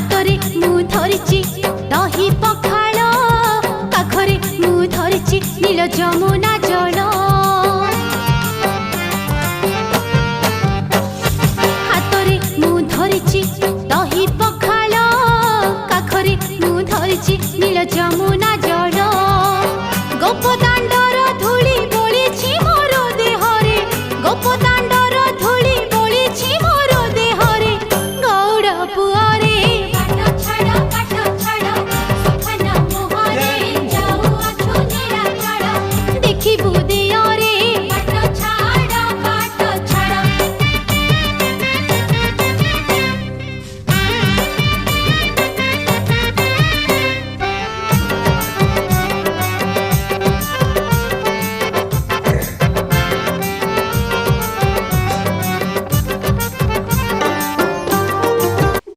ହାତରେ ମୁଁ ଧରିଛି ଦହି ପଖାଳ, ପାଖରେ ମୁଁ ଧରିଛି ନୀଳ ଯମୁନା ଜଳ। ହାତରେ ମୁଁ ଧରିଛି ଦହି ପଖାଳ, ପାଖରେ ମୁଁ ଧରିଛି ନୀଳ ଯମୁନା ଜଳ। ଗୋପଦାଣ୍ଡର ଧୂଳି ବୋଳିଛି ମୋର ଦେହରେ, ଗୋପଦାଣ୍ଡର ଧୂଳି ବୋଳିଛି ମୋର ଦେହରେ। ଗୌଡ଼ ପୁଅ